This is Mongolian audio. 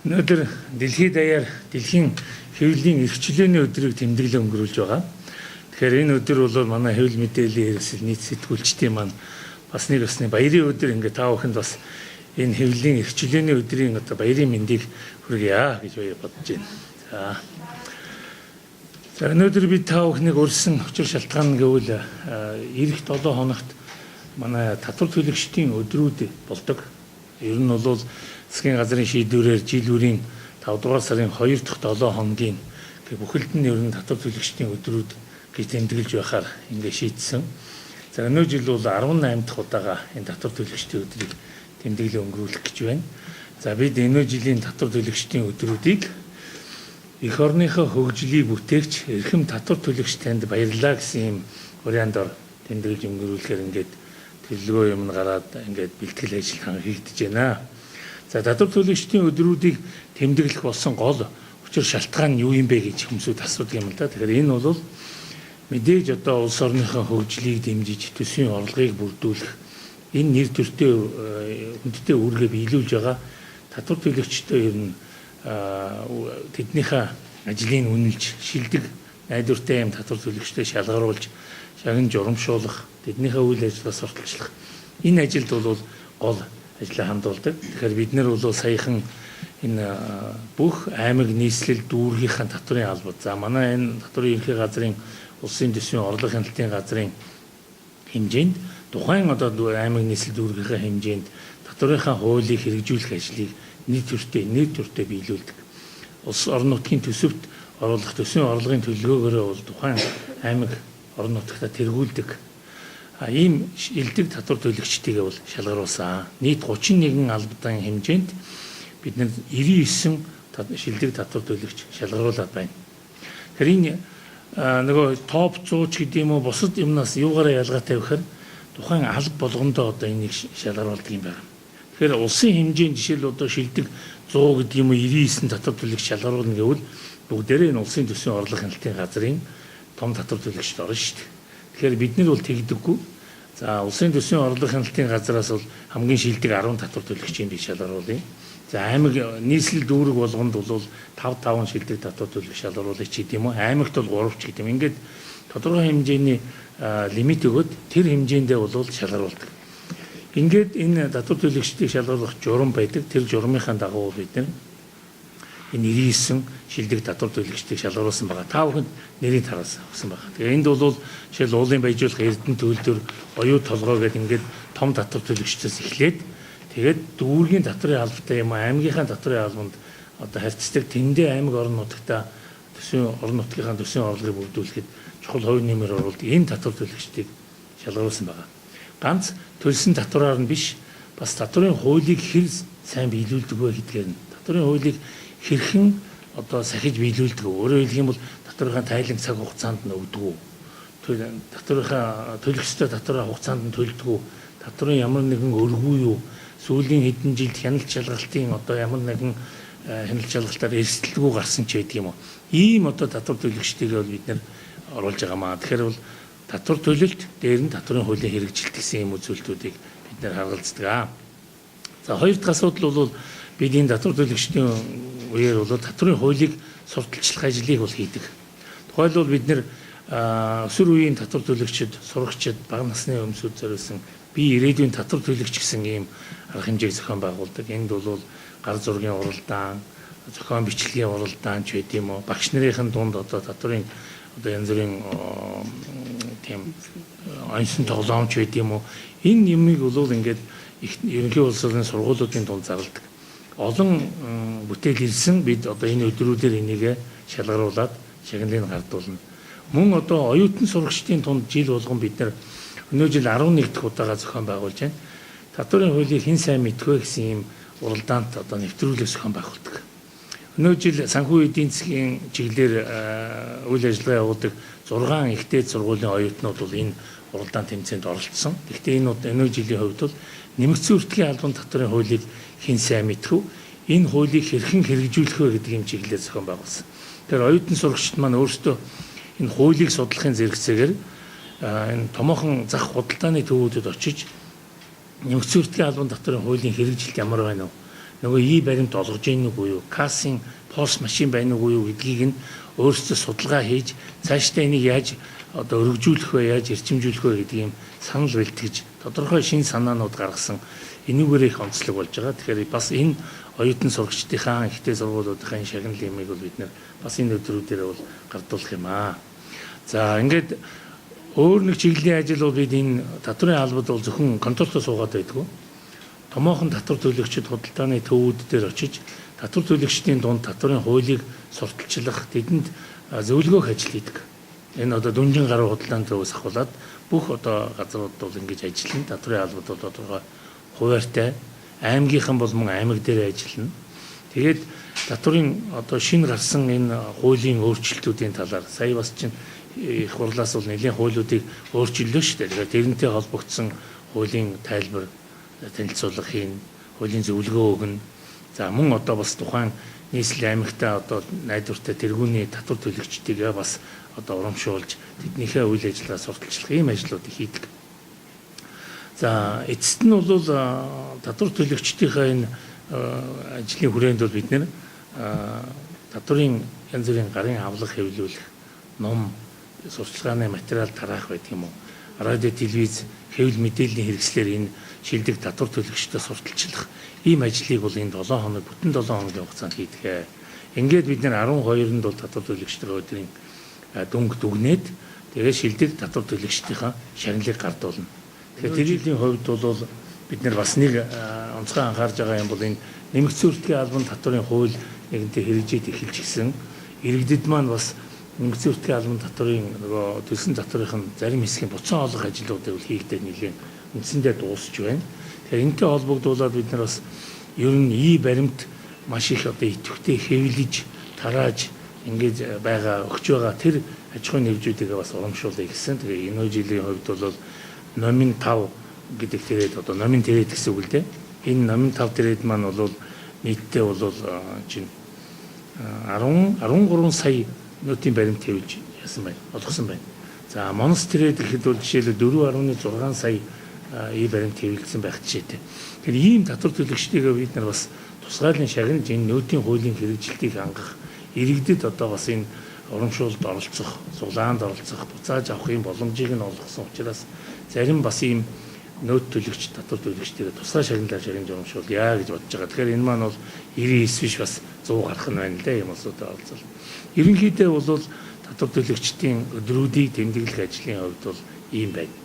Өнөөдөр дэлхийд даяар дэлхийн хэвлэлийн эрхчлөөний өдрийг тэмдэглэн өнгөрүүлж байгаа. Тэгэхээр энэ өдөр бол манай хэвлэл мэдээллийн хэрэгсэл нийт сэтгүүлчдийн маань бас нэг басны баярын өдөр ингээд та бүхэнд бас энэ хэвлэлийн эрхчлөөний өдрийн баярын мэндийг хүргье гэж бодож байна. За өнөөдөр бид та бүхнийг урьдсан учир шалтгаан гэвэл эх 7 хоногт манай татвар төлөгчдийн өдрүүд болдог. Ер нь бол засгийн газрын шийдвэрээр жил бүрийн 5 дугаар сарын 2 дахь 7 хоногийн бүхэлд нь ер нь татвар төлөгчдийн өдрүүд гэж тэмдэглэж байхаар ингээд шийдсэн. За өнөө жил бол 18 дахь удаага энэ татвар төлөгчдийн өдрийг тэмдэглэн өнгөрүүлэх гэж байна. За бид өнөө жилийн татвар төлөгчдийн өдрүүдийг эх орныхоо хөгжлийг бүтээгч эрхэм татвар төлөгч танд баярлалаа гэсэн юм уриандор тэмдэглэж өнгөрүүлэхээр ингээд төлөвлөгөө юм гараад ингээд бэлтгэл ажиллагаа хийгдэж байна. За татвар төлөгчдийн өдрүүдийг тэмдэглэх болсон гол учир шалтгаан нь юу юм бэ гэж хүмүүсүүд асуудаг юм л да. Тэгэхээр энэ бол мэдээж одоо улс орныхоо хөгжлийг дэмжиж төсвийн орлогыг бүрдүүлэх энэ нэр төртэй хүндтэй үүргээ биелүүлж байгаа татвар төлөгчдөө ер нь тэднийхээ ажлыг үнэлж шилдэг найдвартай юм татвар төлөгчдөө шалгаруулж шагнаж урамшуулах тэднийхээ үйл ажиллагаа сурталчлах энэ ажилд бол гол ажлаа хандуулдаг. Тэгэхээр бид нар бол саяхан энэ бүх аймаг нийслэл дүүргийнхаа татврын албад за манай энэ татврын ерхий газрын улсын төсвийн орлого хяналтын газрын хэмжээнд тухайн одоо аймаг нийслэл дүүргийнхаа хэмжээнд татврынхаа хуулийг хэрэгжүүлэх ажлыг нэр төртэй биелүүлдэг. Улс орон нутгийн төсөвт оруулах төсвийн орлогын төлөвлөгөөгөөрөө бол тухайн аймаг орон нутгата тэргүүлдэг. Ийм шилдэг татвар төлөгчдийг бол шалгаруулсан. Нийт 31 албадан хэмжээнд бид нар 99 шилдэг татвар төлөгч шалгаруулад байна. Тэгэхээр энэ нөгөө топ 100 ч гэдэг юм уу бусад юмнаас юугаараа ялгаатай вэ гэхээр тухайн алба болгондоо одоо энийг шалгаруулдаг юм байна. Тэгэхээр улсын хэмжээнд жишээл одоо шилдэг 100 гэдэг юм уу 99 татвар төлөгч шалгаруулна гэвэл бүгдээрээ энэ улсын төсвийн орлого хяналтын газрын том татвар төлөгчд орно шүү дээ. Тэгэхээр бид нар бол тэгдэггүй. За улсын төсвийн орлого хяналтын газраас бол хамгийн шилдэг 10 татвар төлөгчийн би шалгаруулъя. За аймаг нийслэл дүүрэг болгонд бол 5 шилдэг татвар төлөгч шалгаруулъя ч гэдэм үү. Аймагт бол 3 ч гэдэм. Ингээд тодорхой хэмжээний лимит өгөөд тэр хэмжээндээ бол шалгаруулдаг. Ингээд энэ татвар төлөгчдийг шалгаруулах журам байдаг. Тэр журмынхаа дагуу бид нар энэ 99 шилдэг татвар төлөгчдийг шалгаруулсан байгаа. Та бүхэнд нэрийг тараасан байгаа. Тэгээ энд бол жишээл уулын баяжуулах Эрдэнэ төлөвлөр оюу толгой гэдэг ингээд том татвар төлөгчдөөс эхлээд тэгээд дүүргийн татврын албатай юм аймгийнхаа татврын албанд одоо харьцдаг тэндээ аймаг орон нутгата төсвийн орон нутгийнхаа төсвийн орлогыг бүрдүүлэхэд чухал хувь нэмэр оруулдаг энэ татвар төлөгчдийг шалгаруулсан байгаа. Ганц төлсөн татвараар нь биш бас татврын хуулийг хэр сайн биелүүлдэг вэ гэдгээр нь татврын хуулийг хэрхэн одоо сахиж биелүүлдэг. Өөрөөр хэлэх юм бол татврынхаа тайлан цаг хугацаанд нь өгдөг үү? Татврынхаа төлөгчдөө татврын хугацаанд нь төлдөг үү? Татврын ямар нэгэн өргүү юу? Сүүлийн хэдэн жилд хяналт шалгалтын одоо ямар нэгэн хяналт шалгалтаар эрсдэлгүй гарсан ч байдаг юм уу? Ийм одоо татвар төлөгчдийг бол бид нэр оруулж байгаамаа. Тэгэхээр бол татвар төлөлт дээр нь татврын хуулийн хэрэгжилт гэсэн юм үзүүлэлтүүдийг бид нэр харгалздаг. За хоёр дахь асуудал бол бид энэ татвар төлөгчдийн үеэр бол татврын хуулийг сурталчлах ажлыг бол хийдэг. Тухайлбал бид нэр өсвөр үеийн татвар төлөгчид, сурагчид, бага насны өмсөд зориулсан би ирээдүйн татвар төлөгч гэсэн ийм арга хэмжээг зохион байгуулдаг. Энд бол гар зургийн уралдаан, зохион бичлэгийн уралдаан ч байд юм уу. Багш нарын дунд одоо татврын одоо янз бүрийн тийм онцон тоглоом ч байд юм уу. Энэ юмыг бол ингээд ерөнхий улс орны сургуулиудын дунд зарладаг. Олон бүтээл ирсэн бид одоо энэ өдрүүдээр энийг шалгаруулад шагналыг гардуулна. Мөн одоо оюутан сурагчдын тунд жил болгон бид нар өнөө жил 11 дахь удаага зохион байгуулж байна. Татврын хуулийг хэн сайн мэдвэ гэсэн ийм уралдаанд одоо нэвтрүүлэг зохион байгуулдаг. Өнөө жил санхүү эдийн засгийн чиглэлээр үйл ажиллагаа явуулдаг 6 ихтэй сургуулийн оюутнууд бол энэ уралдаан тэмцээнд оролцсон. Гэхдээ энэ өнөө жилийн хувьд бол нэмэгдсэн үртгийн албан татврын хуулийг хэн сайн мэдвэ, энэ хуулийг хэрхэн хэрэгжүүлэх вэ гэдэг юм чиглэлээр зохион байгуулсан. Тэгэхээр оюутан сурагчид маань өөрсдөө энэ хуулийг судлахын зэрэгцээгээр энэ томоохон зах худалдааны төвүүдэд очиж нэмэгдсэн үртгийн албан татврын хуулийн хэрэгжилт ямар байна вэ? нөгөө баримт олгож ийн үгүй юу, кассing POS машин байна уу юу гэдгийг нь өөрсдөө судалгаа хийж цаашдаа энийг яаж одоо өргөжүүлэх вэ, яаж эрчимжүүлэх вэ гэдэг юм санал бэлтгэж тодорхой шин санаанууд гаргасан энүүгээр их онцлог болж байгаа. Тэгэхээр бас энэ оюутан сурагчдынхаа ихтэй сургуулиудынхаа шагнал юмыг бол бид нэр бас энэ өдрүүдээр бол гардуулах юм аа. За ингээд өөр нэг чиглэлийн ажил бол бид энэ татварын албад бол зөвхөн контролтой суугаад байдгүй. Томоохон татвар төлөгчид худалдааны төвүүд дээр очиж татвар төлөгчдийн дунд татварын хуулийг сурталчлах, тэдэнд зөвлөгөөх ажил хийдэг. Энэ одоо дүнжин гаруй худалдааны төвөөс ахуулаад бүх одоо газрууд бол ингэж ажиллана. Татварын албад бол тодорхой хуваартай, аймгийнхан бол мөн аймаг дээр ажиллана. Тэгээд татварын одоо шинэ гарсан энэ хуулийн өөрчлөлтүүдийн талаар сая бас чинь их хурлаас бол нэлийн хуулиудыг өөрчиллөө шүү дээ. Тэгэхээр тэрнтэй холбогдсон хуулийн тайлбар танилцуулга хийн, хуулийн зөвлөгөө өгнө. За мөн одоо бас тухайн нийслэл аймагтаа одоо найдвартай тэргүүний татвар төлөгчдийг бас одоо урамшуулж тэднийхээ үйл ажиллагаа сурталчлах ийм ажлуудыг хийдэг. За эцэст нь бол татвар төлөгчдийнхээ энэ ажлын хүрээнд бол бид нэр татварын янз бүрийн гарын авлага хэвлүүлэх, ном, сурчлагын материал тараах байдаг юм уу? Радио, телевиз, хэвлэл мэдээллийн хэрэгслэр энэ шилдэг татвар төлөгчдөө сурталчлах ийм ажлыг бол энэ 7 хоног, бүтэн 7 хоногийн хугацаанд хийдэг. Ингээд бид нэр 12-нд бол татвар төлөгчдөө өдрийн дүнг дүгнээд тэгээд шилдэг татвар төлөгчдийнхаа шагналыг гардуулна. Тэгэхээр тэрийн хувьд бол бид нэр бас нэг онцгой анхаарж байгаа юм бол энэ нэмэгдсэн үртгийн албан татварын хууль нэгэнтээ хэрэгжиж эхэлж гисэн иргэдэд маань бас нэмэгдсэн үртгийн албан татварын нөгөө төлсөн татварын зарим хэсгийн буцаан олох ажлуудыг хийхдээ нэлээд үндсэндээ дуусч байна. Тэгэхээр энэтэй холбогдуулаад бид нар бас ер нь баримт маш их одоо идэвхтэй хэвлэж тарааж ингэж байгаа өгч байгаа тэр аж ахуйн нэгжүүдийг бас урамшуулъя гэсэн. Тэгээ энэ жилийн хувьд бол номин 5 гэдэг тэрэд одоо номин тэрэд гэсэн үг л дээ. Энэ номин 5 тэрэд маань бол нийтдээ бол чинь 13 сая нотын баримт хэвлэж яасан байна. Олгосон байна. За Монс тэрэд гэхэд бол жишээлбэл 4.6 сая баримт хэвлэгдсэн байх жишээтэй. Тэгэхээр ийм татвар төлөгчдийг бид нар бас тусгайлан шагнаж энэ нотын хуулийн хэрэгжилтийг хангах, иргэдэд одоо бас энэ урамшуулалд оролцох, суглаанд оролцох, буцааж авахын боломжийг нь олгосон учраас зарим бас ийм нөт төлөгч, татвар төлөгчдийг тусгай шагналаар шагнаж урамшуулъя гэж бодож байгаа. Тэгэхээр энэ маань бол 99 биш бас 100 гарах нь байна л да юм улсуудаа олзол. Ерөнхийдөө бол татвар төлөгчдийн өдрүүдийг тэмдэглэх ажлын хувьд бол ийм байна.